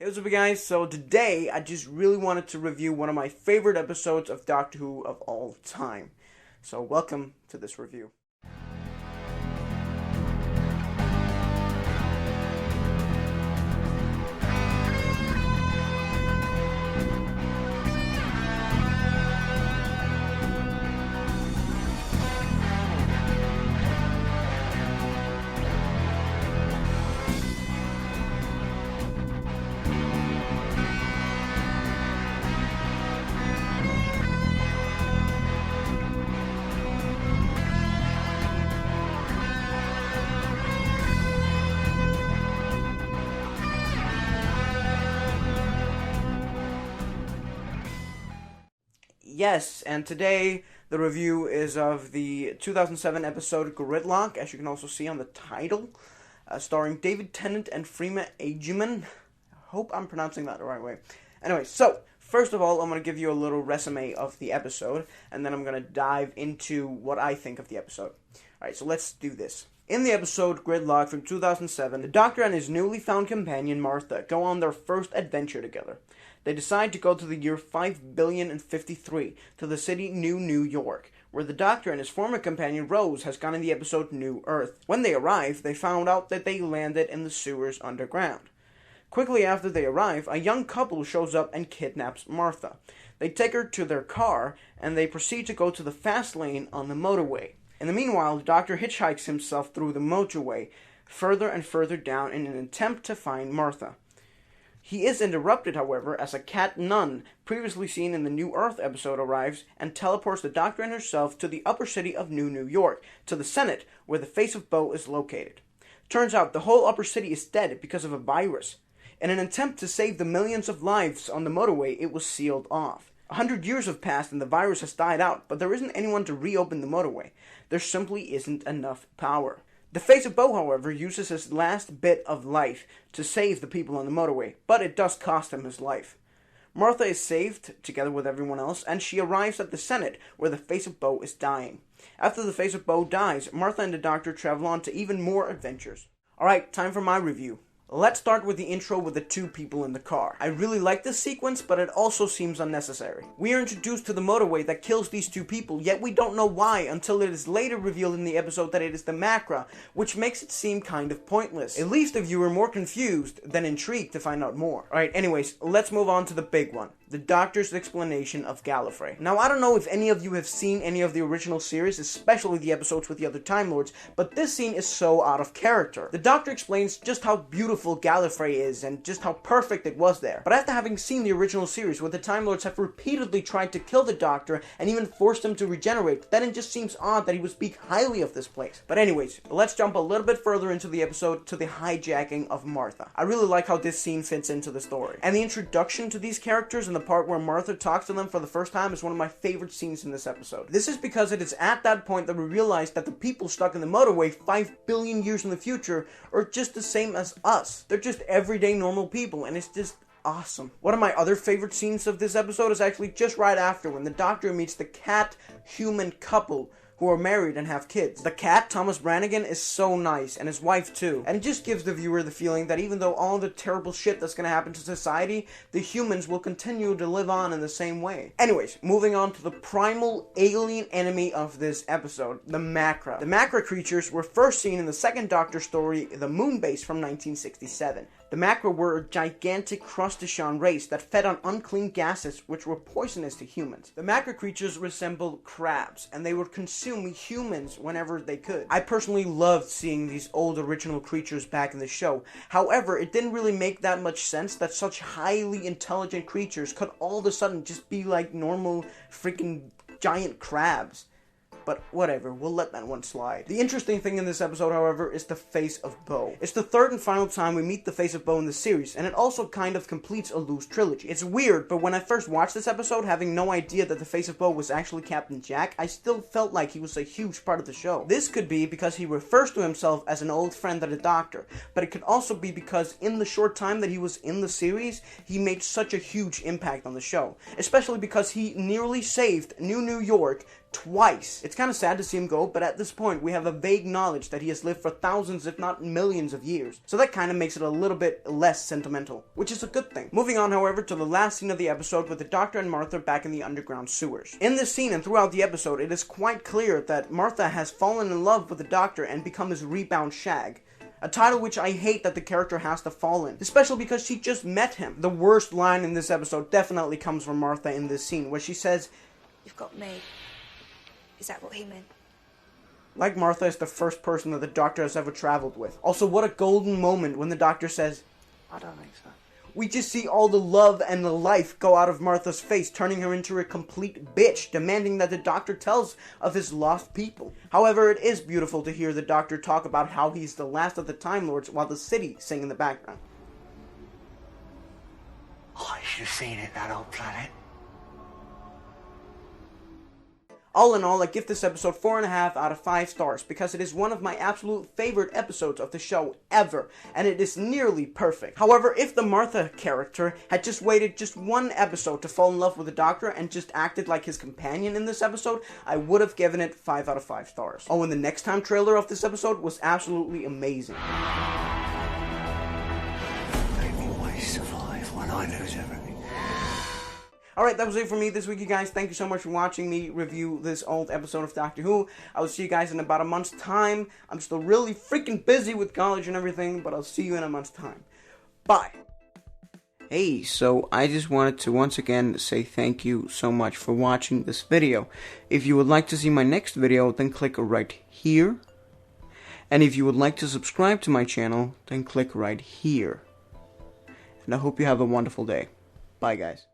Hey, what's up, guys? So today, I just really wanted to review one of my favorite episodes of Doctor Who of all time. So welcome to this review. Yes, and today the review is of the 2007 episode Gridlock, as you can also see on the title, starring David Tennant and Freema Agyeman. I hope I'm pronouncing that the right way. Anyway, so first of all, I'm going to give you a little resume of the episode, and then I'm going to dive into what I think of the episode. Alright, so let's do this. In the episode Gridlock from 2007, the Doctor and his newly found companion Martha go on their first adventure together. They decide to go to the year 5,053,000,053 to the city New York, where the Doctor and his former companion Rose has gone in the episode New Earth. When they arrive, they found out that they landed in the sewers underground. Quickly after they arrive, a young couple shows up and kidnaps Martha. They take her to their car, and they proceed to go to the fast lane on the motorway. In the meanwhile, the Doctor hitchhikes himself through the motorway, further and further down in an attempt to find Martha. He is interrupted, however, as a cat nun, previously seen in the New Earth episode, arrives and teleports the Doctor and herself to the upper city of New York, to the Senate, where the face of Bo is located. Turns out the whole upper city is dead because of a virus. In an attempt to save the millions of lives on the motorway, it was sealed off. 100 years have passed and the virus has died out, but there isn't anyone to reopen the motorway. There simply isn't enough power. The face of Bo, however, uses his last bit of life to save the people on the motorway, but it does cost him his life. Martha is saved, together with everyone else, and she arrives at the Senate, where the face of Bo is dying. After the face of Bo dies, Martha and the Doctor travel on to even more adventures. Alright, time for my review. Let's start with the intro with the two people in the car. I really like this sequence, but it also seems unnecessary. We are introduced to the motorway that kills these two people, yet we don't know why until it is later revealed in the episode that it is the Macra, which makes it seem kind of pointless. It leaves the viewer more confused than intrigued to find out more. Alright, anyways, let's move on to the big one. The Doctor's explanation of Gallifrey. Now, I don't know if any of you have seen any of the original series, especially the episodes with the other Time Lords, but this scene is so out of character. The Doctor explains just how beautiful Gallifrey is and just how perfect it was there. But after having seen the original series, where the Time Lords have repeatedly tried to kill the Doctor and even forced him to regenerate, then it just seems odd that he would speak highly of this place. But anyways, let's jump a little bit further into the episode to the hijacking of Martha. I really like how this scene fits into the story. And the introduction to these characters and the part where Martha talks to them for the first time is one of my favorite scenes in this episode. This is because it is at that point that we realize that the people stuck in the motorway 5 billion years in the future are just the same as us. They're just everyday normal people, and it's just awesome. One of my other favorite scenes of this episode is actually just right after, when the Doctor meets the cat-human couple who are married and have kids. The cat, Thomas Brannigan, is so nice, and his wife too. And it just gives the viewer the feeling that even though all the terrible shit that's gonna happen to society, the humans will continue to live on in the same way. Anyways, moving on to the primal alien enemy of this episode, the Macra. The Macra creatures were first seen in the second Doctor story, The Moon Base, from 1967. The Macra were a gigantic crustacean race that fed on unclean gases which were poisonous to humans. The Macra creatures resemble crabs, and they would consume humans whenever they could. I personally loved seeing these old original creatures back in the show. However, it didn't really make that much sense that such highly intelligent creatures could all of a sudden just be like normal freaking giant crabs. But whatever, we'll let that one slide. The interesting thing in this episode, however, is the face of Bo. It's the third and final time we meet the face of Bo in the series, and it also kind of completes a loose trilogy. It's weird, but when I first watched this episode, having no idea that the face of Bo was actually Captain Jack, I still felt like he was a huge part of the show. This could be because he refers to himself as an old friend of the Doctor, but it could also be because in the short time that he was in the series, he made such a huge impact on the show, especially because he nearly saved New York twice. It's kind of sad to see him go, but at this point, we have a vague knowledge that he has lived for thousands, if not millions of years. So that kind of makes it a little bit less sentimental, which is a good thing. Moving on, however, to the last scene of the episode with the Doctor and Martha back in the underground sewers. In this scene and throughout the episode, it is quite clear that Martha has fallen in love with the Doctor and become his rebound shag. A title which I hate that the character has to fall in, especially because she just met him. The worst line in this episode definitely comes from Martha in this scene, where she says, "You've got me." Is that what he meant? Like Martha is the first person that the Doctor has ever traveled with. Also, what a golden moment when the Doctor says, "I don't think so." We just see all the love and the life go out of Martha's face, turning her into a complete bitch, demanding that the Doctor tells of his lost people. However, it is beautiful to hear the Doctor talk about how he's the last of the Time Lords while the city sing in the background. I should have seen it, that old planet. All in all, I give this episode 4.5 out of 5 stars because it is one of my absolute favorite episodes of the show ever, and it is nearly perfect. However, if the Martha character had just waited just one episode to fall in love with the Doctor and just acted like his companion in this episode, I would have given it 5 out of 5 stars. Oh, and the next time trailer of this episode was absolutely amazing. They always survive when I lose everything. Alright, that was it for me this week, you guys. Thank you so much for watching me review this old episode of Doctor Who. I will see you guys in about a month's time. I'm still really freaking busy with college and everything, but I'll see you in a month's time. Bye! Hey, so I just wanted to once again say thank you so much for watching this video. If you would like to see my next video, then click right here. And if you would like to subscribe to my channel, then click right here. And I hope you have a wonderful day. Bye, guys.